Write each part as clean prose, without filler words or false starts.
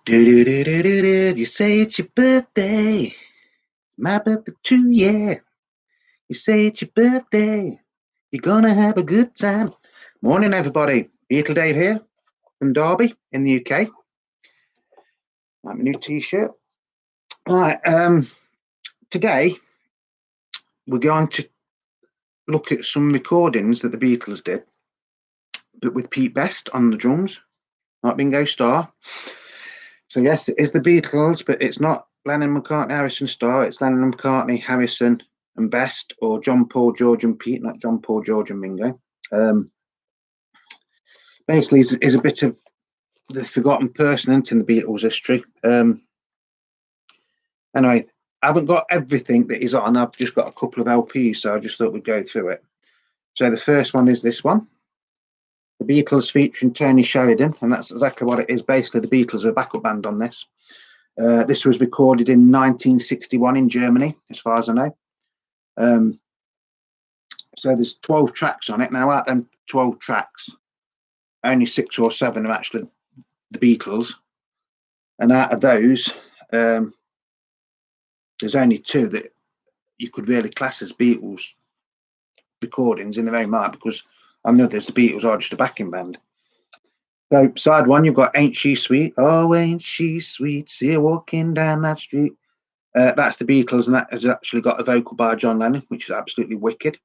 Do do do do do do. You say it's your birthday, my birthday too, yeah. You say it's your birthday, you're gonna have a good time. Morning, everybody. Beatle Dave here from Derby in the UK. Like my new T-shirt. Right. Today we're going to look at some recordings that the Beatles did, but with Pete Best on the drums, not Bingo Starr. So yes, it is the Beatles, but it's not Lennon, McCartney, Harrison, Starr. It's Lennon, McCartney, Harrison, and Best, or John, Paul, George, and Pete, not John, Paul, George, and Ringo. Basically, is a bit of the forgotten person in the Beatles history. Anyway, I haven't got everything that is on. I've just got a couple of LPs, so I just thought we'd go through it. So the first one is this one, the Beatles featuring Tony Sheridan, and that's exactly what it is. Basically, the Beatles are a backup band on this. This was recorded in 1961 in Germany, as far as I know. So there's 12 tracks on it. Now, out of them 12 tracks, only 6 or 7 are actually the Beatles. And out of those, there's only 2 that you could really class as Beatles recordings in their own right, because I know there's the Beatles are just a backing band. So side 1, you've got Ain't She Sweet? Oh, ain't she sweet? See her walking down that street. That's the Beatles, and that has actually got a vocal by John Lennon, which is absolutely wicked.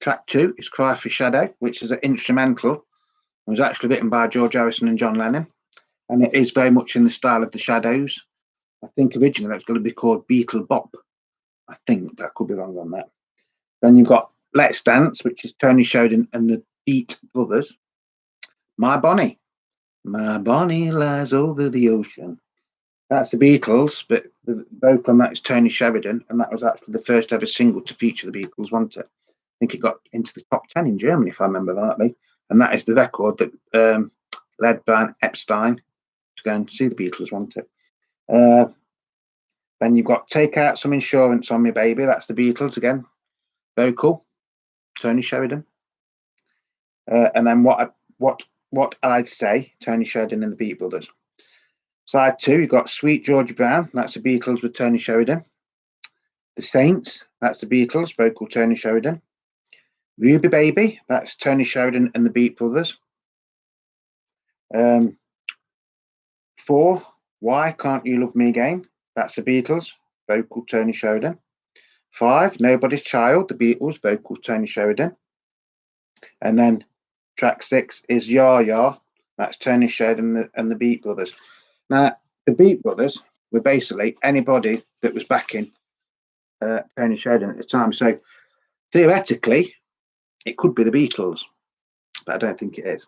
Track 2 is Cry for Shadow, which is an instrumental. It was actually written by George Harrison and John Lennon, and it is very much in the style of the Shadows. I think originally that's going to be called Beatle Bop. I think that could be wrong on that. Then you've got Let's Dance, which is Tony Sheridan and the Beat Brothers. My Bonnie lies over the ocean. That's the Beatles, but the vocal on that is Tony Sheridan, and that was actually the first ever single to feature the Beatles, wasn't it? I think it got into the top 10 in Germany, if I remember rightly. And that is the record that led Brian Epstein to go and see the Beatles, wasn't it? Then you've got Take Out Some Insurance on Me, Baby. That's the Beatles again. Vocal, Tony Sheridan. And then what I'd Say, Tony Sheridan and the Beat Brothers. Side 2, you've got Sweet Georgia Brown. That's the Beatles with Tony Sheridan. The Saints, that's the Beatles, vocal Tony Sheridan. Ruby Baby, that's Tony Sheridan and the Beat Brothers. 4, Why Can't You Love Me Again? That's the Beatles, vocal Tony Sheridan. 5, Nobody's Child, the Beatles, vocal Tony Sheridan. And then track 6 is Ya Ya, that's Tony Sheridan and the Beat Brothers. Now, the Beat Brothers were basically anybody that was backing Tony Sheridan at the time. So theoretically, it could be the Beatles, but I don't think it is.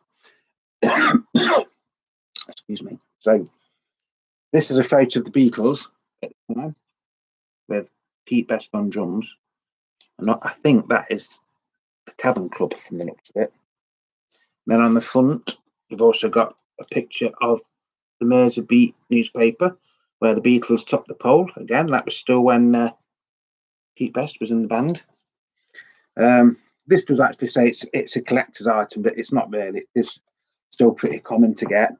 Excuse me. So this is a photo of the Beatles at the time with Pete Best on drums. And I think that is the Cavern Club from the looks of it. And then on the front, you've also got a picture of the Mersey Beat newspaper where the Beatles topped the poll. Again, that was still when Pete Best was in the band. This does actually say it's a collector's item, but it's not really. It's still pretty common to get.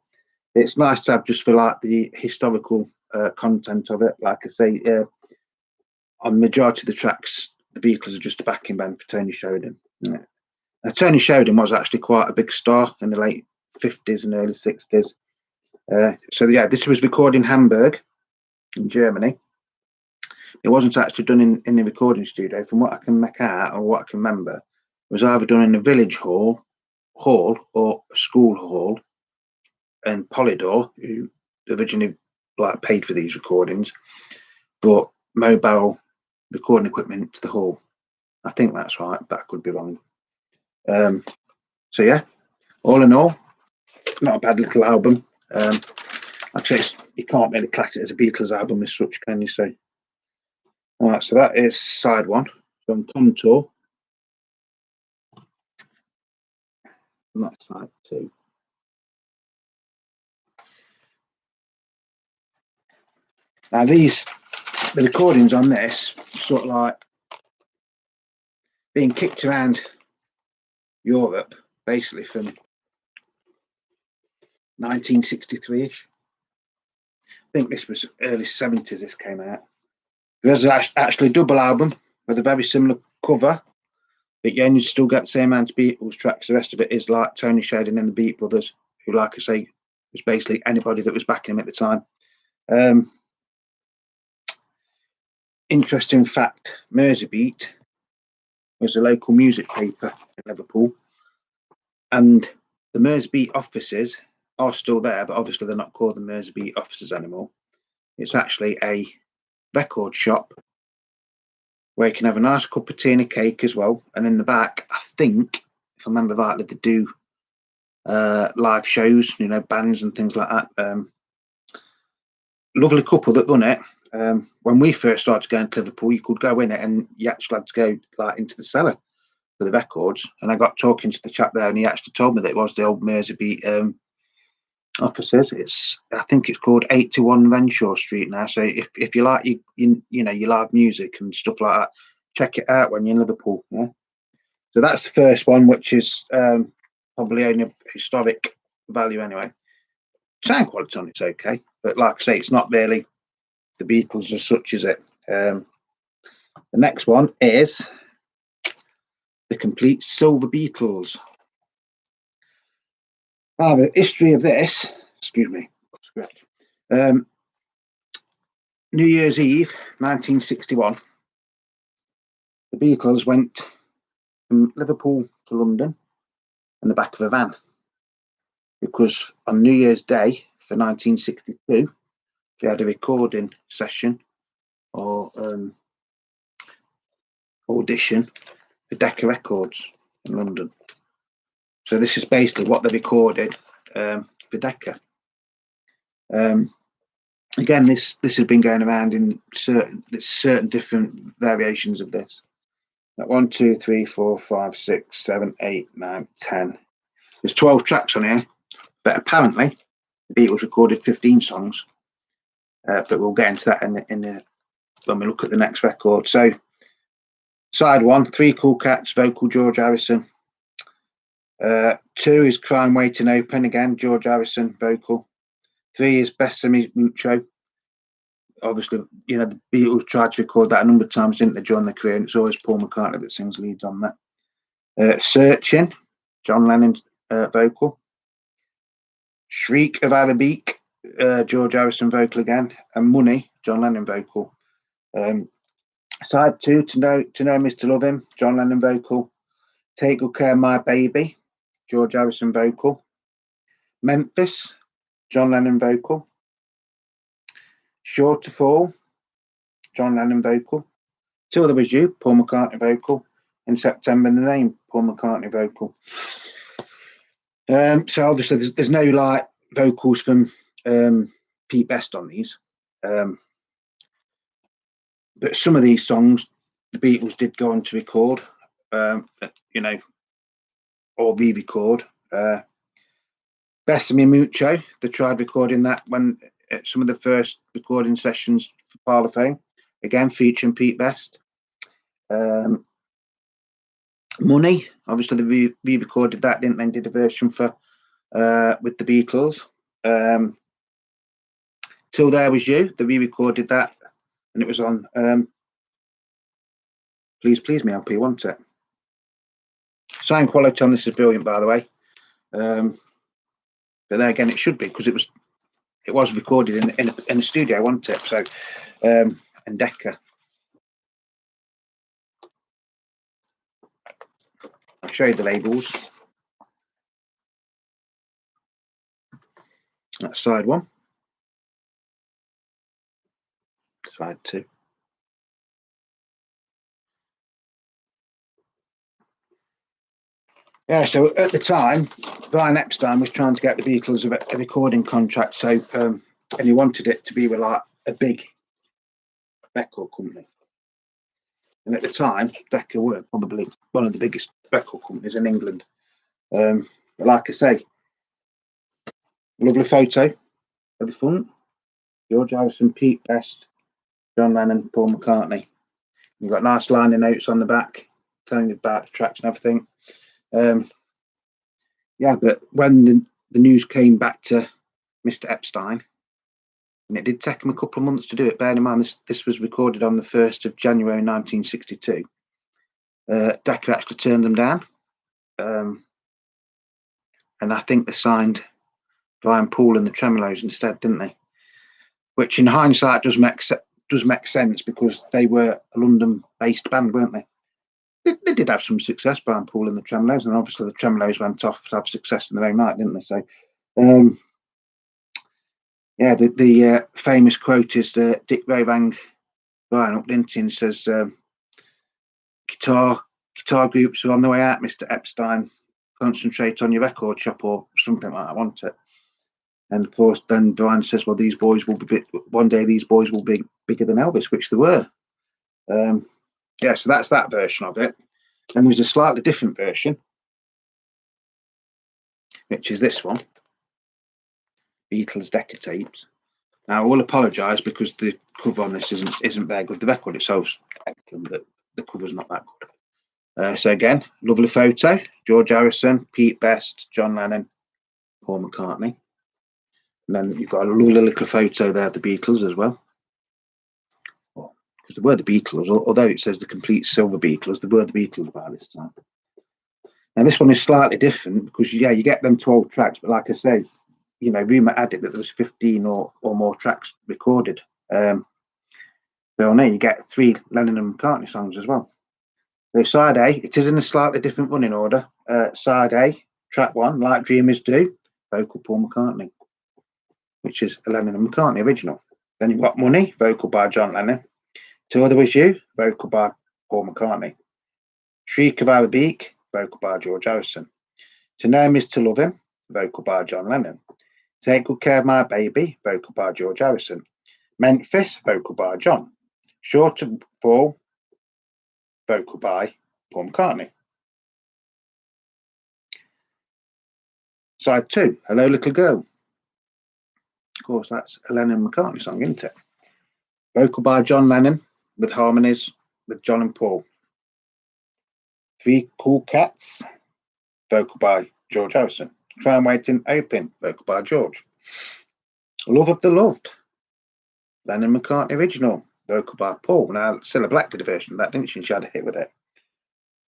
It's nice to have just for like the historical content of it. Like I say, on the majority of the tracks, the Beatles are just a backing band for Tony Sheridan. Yeah. Now, Tony Sheridan was actually quite a big star in the late 50s and early 60s. So yeah, this was recorded in Hamburg, in Germany. It wasn't actually done in the recording studio. From what I can make out or what I can remember, it was either done in a village hall or a school hall. And Polydor, who originally paid for these recordings, brought mobile recording equipment to the hall. I think that's right, but I could be wrong. So yeah, all in all, not a bad little album. Actually, you can't really class it as a Beatles album as such, can you say? All right, so that is side 1 from Contour. And that's side 2. Now the recordings on this sort of like being kicked around Europe, basically from 1963-ish. I think this was early 70s. This came out. There's actually a double album with a very similar cover, but you only still get the same amount of Beatles tracks. The rest of it is like Tony Sheridan and the Beat Brothers, who, like I say, was basically anybody that was backing him at the time. Interesting fact, Merseybeat was a local music paper in Liverpool, and the Merseybeat offices are still there, but obviously they're not called the Merseybeat offices anymore. It's actually a record shop where you can have a nice cup of tea and a cake as well. And in the back, I think, if I remember rightly, they do live shows, you know, bands and things like that. Lovely couple that run it. When we first started going to Liverpool, you could go in it and you actually had to go like into the cellar for the records. And I got talking to the chap there, and he actually told me that it was the old Merseybeat offices. I think it's called 81 Renshaw Street now. So if you like you know you live music and stuff like that, check it out when you're in Liverpool. Yeah. So that's the first one, which is probably only a historic value anyway. Sound quality on it's okay, but like I say, it's not really the Beatles as such, is it? The next one is the complete Silver Beatles. Now, the history of this, excuse me, New Year's Eve, 1961, the Beatles went from Liverpool to London in the back of a van, because on New Year's Day for 1962, they had a recording session or audition for Decca Records in London. So this is basically what they recorded for Decca. Again, this has been going around in certain different variations of this. 1, 2, 3, 4, 5, 6, 7, 8, 9, 10. There's 12 tracks on here, but apparently the Beatles recorded 15 songs. But we'll get into that when we look at the next record. So, side 1, 3 Cool Cats, vocal George Harrison. 2 is Crime Waiting Open, again George Harrison, vocal. 3 is Besame Mucho. Obviously, you know, the Beatles tried to record that a number of times, didn't they, during their career? And it's always Paul McCartney that sings leads on that. Searching, John Lennon, vocal. Shriek of Arabic, George Harrison, vocal again. And Money, John Lennon, vocal. Side 2, To Know Mr. Love Him, John Lennon, vocal. Take Good Care of My Baby, George Harrison, vocal. Memphis, John Lennon, vocal. Sure to Fall, John Lennon, vocal. Till There Was You, Paul McCartney, vocal. In September in the Rain, Paul McCartney, vocal. So obviously there's no like vocals from Pete Best on these. But some of these songs the Beatles did go on to record, you know, or re-record. Besame Mucho, they tried recording that when at some of the first recording sessions for Parlophone, again featuring Pete Best. Money, obviously they re-recorded that, didn't they? Did a version for with the Beatles. Till There Was You, they re-recorded that, and it was on Please Please Me LP, wasn't it? Sound quality on this is brilliant, by the way. But there again, it should be, because it was recorded in a studio, wasn't it? So, and Decca. I'll show you the labels. That's side 1. Side 2. Yeah, so at the time, Brian Epstein was trying to get the Beatles a recording contract, so and he wanted it to be with like a big record company. And at the time, Decca were probably one of the biggest record companies in England. But like I say, lovely photo at the front. George Harrison, Pete Best, John Lennon, Paul McCartney. You've got nice liner notes on the back telling you about the tracks and everything. Yeah, but when the news came back to Mr. Epstein, and it did take him a couple of months to do it. Bearing in mind, this was recorded on the 1st of January 1962. Decca actually turned them down, and I think they signed Brian Poole and the Tremeloes instead, didn't they? Which, in hindsight, does make sense because they were a London-based band, weren't they? They did have some success, Brian Poole and the Tremeloes, and obviously the Tremeloes went off to have success in their own right, didn't they? So, yeah, the famous quote is that Dick Ray rang Brian up, didn't he, and says, guitar groups are on the way out, Mr. Epstein. Concentrate on your record shop or something like that, wasn't it? And of course, then Brian says, well, these boys will be one day these boys will be bigger than Elvis, which they were. Yeah, so that's that version of it. And there's a slightly different version, which is this one, Beatles Decca tapes. Now, I will apologise because the cover on this isn't very good. The record itself's excellent, but the cover's not that good. So again, lovely photo. George Harrison, Pete Best, John Lennon, Paul McCartney. And then you've got a lovely little photo there of the Beatles as well. Because they were the Beatles, although it says the complete Silver Beatles, they were the Beatles by this time. Now, this one is slightly different because, yeah, you get them 12 tracks, but like I say, you know, rumour had it that there was 15 or more tracks recorded. So on there, you get 3 Lennon and McCartney songs as well. So side A, it is in a slightly different running order. Side A, track 1, Like Dreamers Do, vocal Paul McCartney, which is a Lennon and McCartney original. Then you've got Money, vocal by John Lennon. To Other Was You, vocal by Paul McCartney. Shriek of Our Beak, vocal by George Harrison. To Know Him Is To Love Him, vocal by John Lennon. Take Good Care of My Baby, vocal by George Harrison. Memphis, vocal by John. Sure to Fall, vocal by Paul McCartney. Side 2, Hello Little Girl. Of course, that's a Lennon and McCartney song, isn't it? Vocal by John Lennon, with harmonies with John and Paul. 3 Cool Cats, vocal by George Harrison. Try and Waiting Open, vocal by George. Love of the Loved, Lennon McCartney original, vocal by Paul. Now, Cilla Black did a version of that, didn't she? She had a hit with it.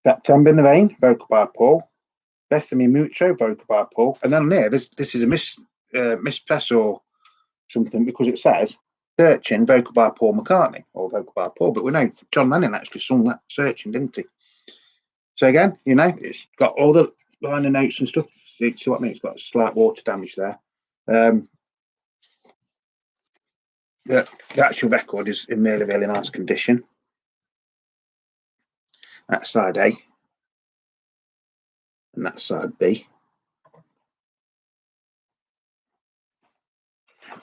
September in the Rain, vocal by Paul. Bethany Mucho, vocal by Paul. And then there, this is a mispress or something because it says Searching, vocal by Paul McCartney, or vocal by Paul. But we know John Lennon actually sung that Searching, didn't he? So again, you know, it's got all the liner notes and stuff. See what I mean? It's got slight water damage there. The actual record is in really, really nice condition. That's side A. And that's side B.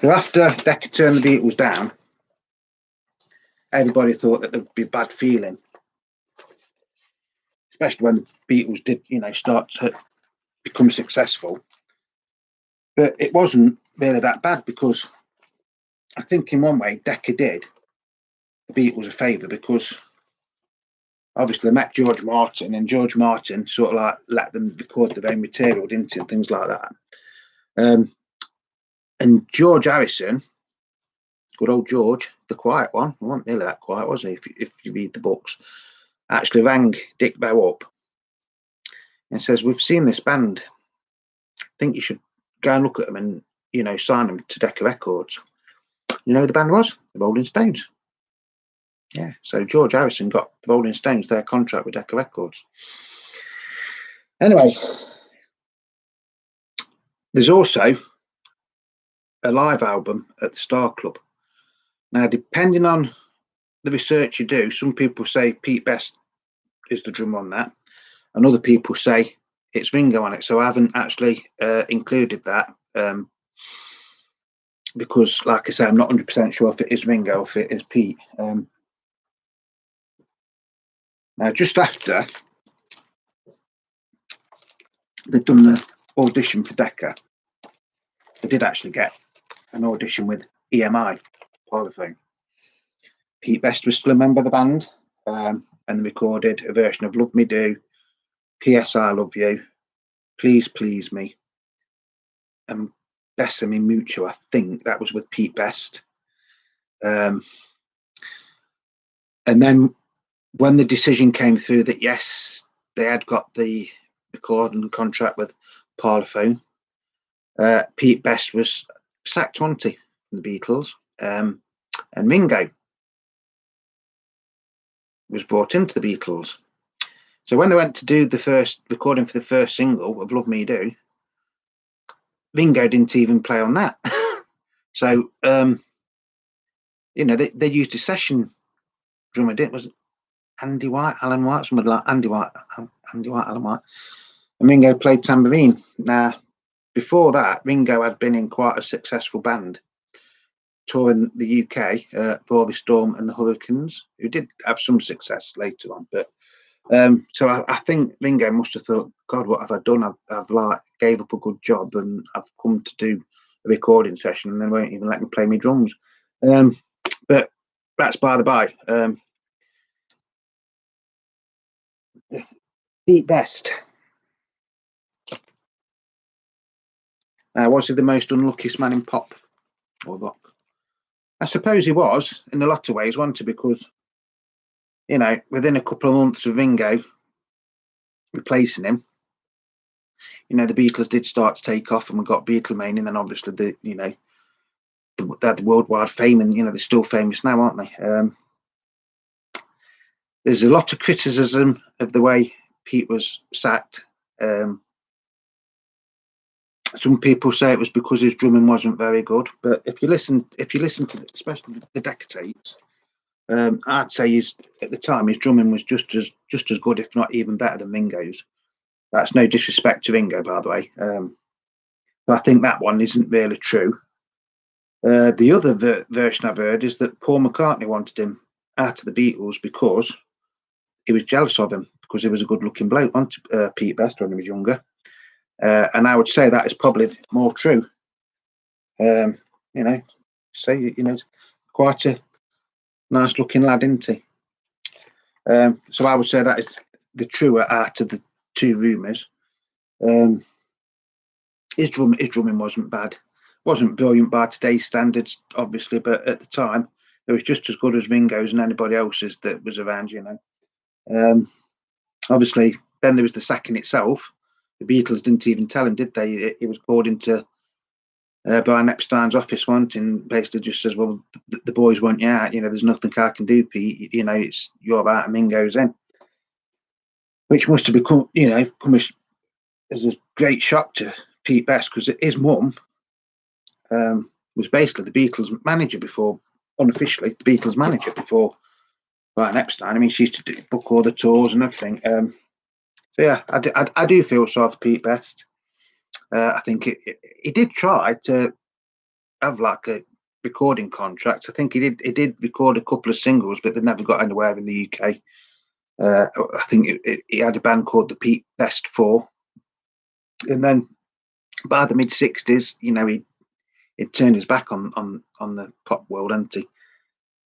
So after Decca turned the Beatles down, everybody thought that there'd be bad feeling, especially when the Beatles did, you know, start to become successful. But it wasn't really that bad because I think in one way Decca did the Beatles a favour because obviously they met George Martin and George Martin sort of like let them record their own material, didn't he, and things like that. And George Harrison, good old George, the quiet one, he wasn't nearly that quiet, was he, if you read the books, actually rang Dick Bow up and says, we've seen this band, I think you should go and look at them and, you know, sign them to Decca Records. You know who the band was? The Rolling Stones. Yeah, so George Harrison got the Rolling Stones their contract with Decca Records. Anyway, there's also a live album at the Star Club. Now, depending on the research you do, some people say Pete Best is the drummer on that, and other people say it's Ringo on it. So I haven't actually included that because, like I say, I'm not 100% sure if it is Ringo or if it is Pete. Now, just after they'd done the audition for Decca, they did actually get an audition with EMI, Polyphone. Pete Best was still a member of the band, and they recorded a version of Love Me Do, P.S. I Love You, Please Please Me, and Besame Mucho, I think that was with Pete Best. And then when the decision came through that yes, they had got the recording contract with Parlophone, Pete Best was sacked, wasn't he, from the Beatles, and Ringo was brought into the Beatles. So when they went to do the first recording for the first single of Love Me Do, Ringo didn't even play on that. So you know, they used a session drummer, didn't was it Andy White, Alan White, somebody like Andy White, Alan White, and Ringo played tambourine. Now, before that, Ringo had been in quite a successful band touring the UK, Rory Storm and the Hurricanes, who did have some success later on. But so I think Ringo must have thought, God, what have I done? I've like gave up a good job and I've come to do a recording session and they won't even let me play my drums. But that's by the by. Pete Best. Was he the most unluckiest man in pop or rock? I suppose he was in a lot of ways, wasn't he? Because, you know, within a couple of months of Ringo replacing him, you know, the Beatles did start to take off and we got Beatlemania, and then obviously they had the worldwide fame, and, you know, they're still famous now, aren't they? There's a lot of criticism of the way Pete was sacked. Some people say it was because his drumming wasn't very good, but if you listen to especially the decades, I'd say at the time his drumming was just as good, if not even better than Ringo's. That's no disrespect to Ringo, by the way, but I think that one isn't really true. The other version I've heard is that Paul McCartney wanted him out of the Beatles because he was jealous of him because he was a good-looking bloke, wasn't Pete Best, when he was younger. And I would say that is probably more true. You know, quite a nice looking lad, isn't he? So I would say that is the truer out of the two rumours. His drumming wasn't bad. Wasn't brilliant by today's standards, obviously, but at the time, it was just as good as Ringo's and anybody else's that was around, you know. Obviously, then there was the sacking itself. The Beatles didn't even tell him, did they? He was called into Brian Epstein's office once and basically just says, well, the boys want you out. You know, there's nothing I can do, Pete. You know, it's you're out and Mingo's in. Which must have become, you know, come as a great shock to Pete Best because his mum was basically the Beatles manager before, unofficially, the Beatles manager before Brian Epstein. I mean, she used to book all the tours and everything. So yeah, I do feel sorry for Pete Best. I think he did try to have like a recording contract. I think he did record a couple of singles, but they never got anywhere in the UK. I think he had a band called the Pete Best Four, and then by the mid-60s, you know, he turned his back on the pop world, hadn't he?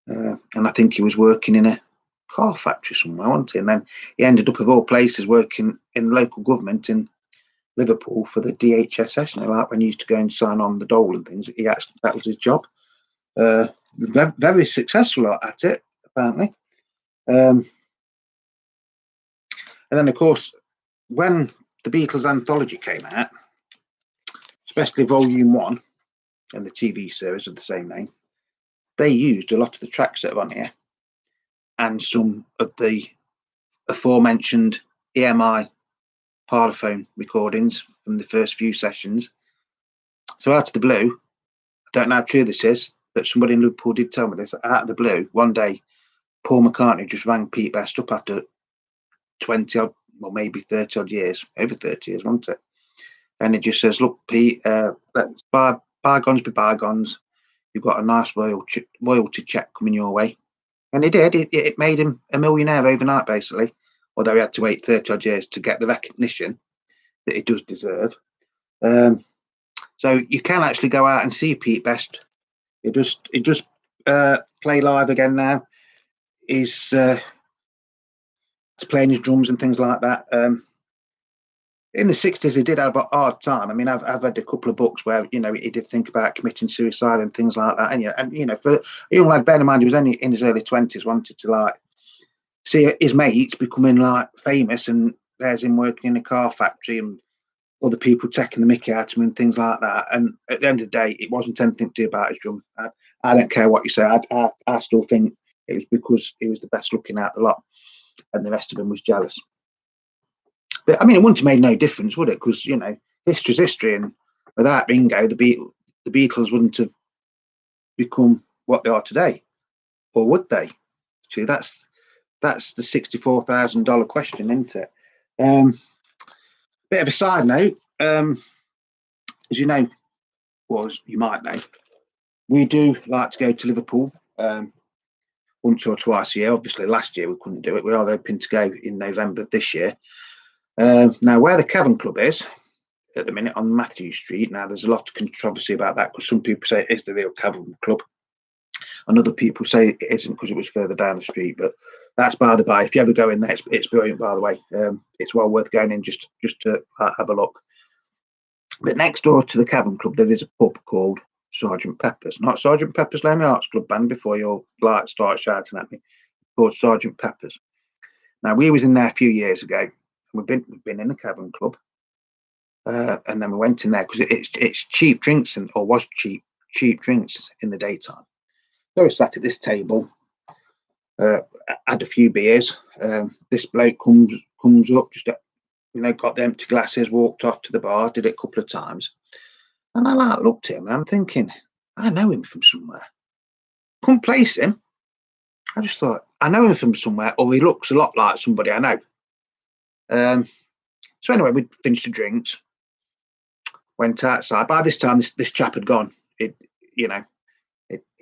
And I think he was working in a car factory somewhere, wasn't he? And then he ended up, of all places, working in local government in Liverpool for the DHSS. You know, like when he used to go and sign on the dole and things. That was his job. Very successful at it, apparently. And then, of course, when the Beatles anthology came out, especially Volume 1 and the TV series of the same name, they used a lot of the tracks that are on here and some of the aforementioned EMI Parlophone recordings from the first few sessions. So out of the blue, I don't know how true this is, but somebody in Liverpool did tell me this. Out of the blue, one day, Paul McCartney just rang Pete Best up after 20 odd, well, maybe 30 odd years, over 30 years, wasn't it? And he just says, look, Pete, let's bygones be bygones. You've got a nice royalty check coming your way. And he did. It made him a millionaire overnight, basically, although he had to wait 30 odd years to get the recognition that he does deserve. So you can actually go out and see Pete Best. He just play live again now. He's playing his drums and things like that. in the 60s, he did have a hard time. I mean, I've read a couple of books where, you know, he did think about committing suicide and things like that. And you know, for a young lad, bear in mind, he was only in his early 20s, wanted to like see his mates becoming like famous, and there's him working in a car factory and other people taking the mickey out of him and things like that. And at the end of the day, it wasn't anything to do about his drum. I don't care what you say. I still think it was because he was the best looking out the lot, and the rest of them was jealous. But I mean, it wouldn't have made no difference, would it? Because you know, history's history, and without Bingo, the Beatles wouldn't have become what they are today, or would they? See, that's the $64,000 question, isn't it? Bit of a side note, as you know, well, as you might know, we do like to go to Liverpool once or twice a year. Obviously, last year we couldn't do it. We are hoping to go in November this year. Now, where the Cavern Club is at the minute on Matthew Street, now there's a lot of controversy about that because some people say it is the real Cavern Club, and other people say it isn't because it was further down the street. But that's by the by. If you ever go in there, it's brilliant. By the way, it's well worth going in just to have a look. But next door to the Cavern Club, there is a pub called Sergeant Pepper's. Not Sergeant Pepper's Lonely Arts Club Band before you'll like start shouting at me. Called Sergeant Pepper's. Now we was in there a few years ago. We've been in the Cavern Club, and then we went in there because it's cheap drinks or was cheap drinks in the daytime. So we sat at this table, had a few beers. This bloke comes up, just got the empty glasses, walked off to the bar, did it a couple of times, and I like looked at him and I'm thinking, I know him from somewhere. Couldn't place him. I just thought I know him from somewhere, or he looks a lot like somebody I know. So anyway, we finished the drinks, went outside. By this time, this chap had gone. He'd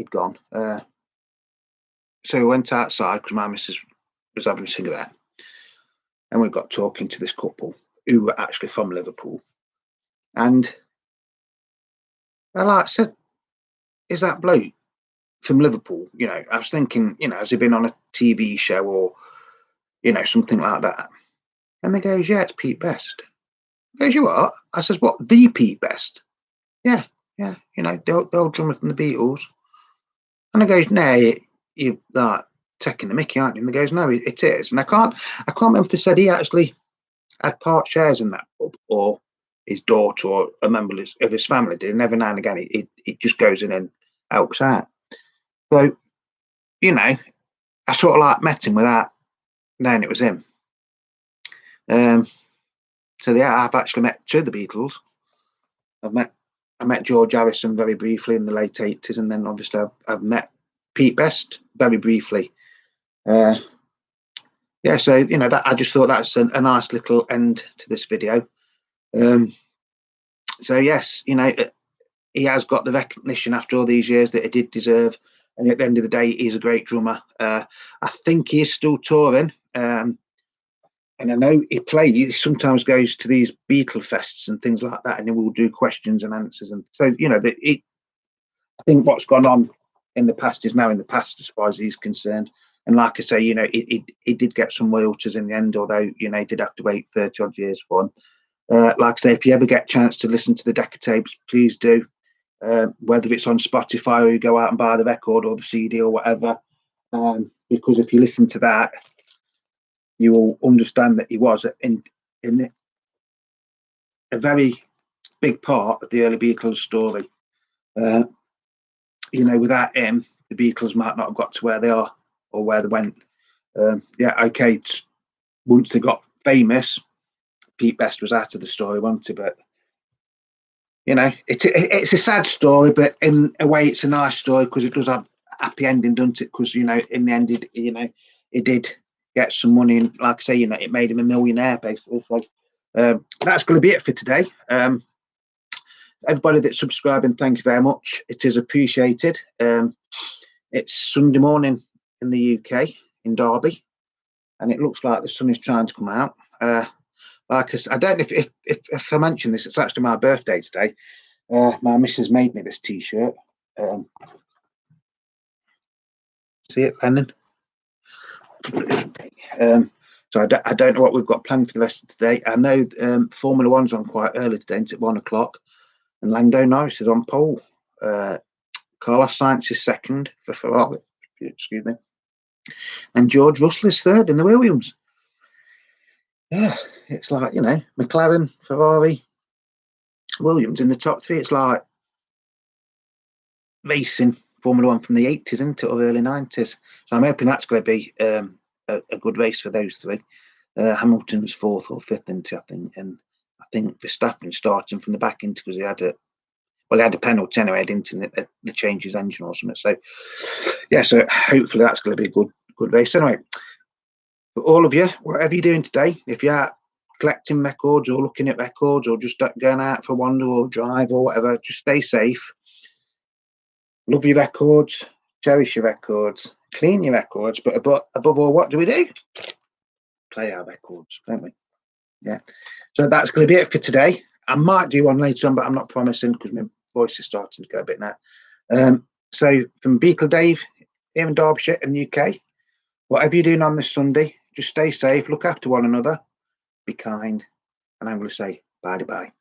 gone. So we went outside because my missus was having a cigarette, and we got talking to this couple who were actually from Liverpool. And I said, "Is that bloke from Liverpool?" I was thinking, has he been on a TV show or something like that? And they goes, "Yeah, it's Pete Best." I goes, "You what?" I says, "What, the Pete Best?" Yeah, the old drummer from the Beatles. And I goes, "No, you're like taking the mickey, aren't you?" And they goes, "No, it is." And I can't remember if they said he actually had part shares in that pub, or his daughter or a member of his family did. And every now and again, he just goes in and helps out. So, I sort of like met him without knowing it was him. So yeah, I've actually met two of the Beatles. I met George Harrison very briefly in the late 80s, and then obviously I've met Pete Best very briefly. Yeah, so that I just thought that's a nice little end to this video. So yes, he has got the recognition after all these years that he did deserve, and at the end of the day, he's a great drummer. I think he is still touring, and I know he sometimes goes to these Beatle fests and things like that, and he will do questions and answers, and so I think what's gone on in the past is now in the past as far as he's concerned. And like I say, he did get some royalties in the end, although he did have to wait 30 odd years for them. Like I say, if you ever get a chance to listen to the Decca tapes, please do. Whether it's on Spotify or you go out and buy the record or the CD or whatever, because if you listen to that, you will understand that he was in a very big part of the early Beatles story. Without him, the Beatles might not have got to where they are or where they went. Once they got famous, Pete Best was out of the story, wasn't he? But it's a sad story, but in a way, it's a nice story because it does have a happy ending, doesn't it? Because in the end, he did get some money, and like I say, it made him a millionaire basically. So that's going to be it for today. Everybody that's subscribing, thank you very much. It is appreciated. It's Sunday morning in the UK, in Derby, and it looks like the sun is trying to come out. Like I don't know if I mentioned this, it's actually my birthday today. My missus made me this T-shirt. See it, Lennon? So I don't know what we've got planned for the rest of today. I know Formula One's on quite early today. It's at 1 o'clock. And Lando Norris is on pole. Carlos Sainz is second for Ferrari. Excuse me. And George Russell is third in the Williams. Yeah, it's like, you know, McLaren, Ferrari, Williams in the top three. It's like racing Formula One from the 80s, isn't it, or early 90s. So I'm hoping that's going to be a good race for those three. Hamilton's fourth or fifth into, I think, and I think Verstappen starting from the back into because he had a penalty anyway, into the change his engine or something. So yeah, so hopefully that's going to be a good race anyway. For all of you, whatever you're doing today, if you're collecting records or looking at records or just going out for a wander or drive or whatever, just stay safe. Love your records, cherish your records, clean your records, but above all, what do we do? Play our records, don't we? Yeah. So that's going to be it for today. I might do one later on, but I'm not promising because my voice is starting to go a bit now. So from Beatle Dave here in Derbyshire in the UK, whatever you're doing on this Sunday, just stay safe, look after one another, be kind, and I'm going to say bye-bye.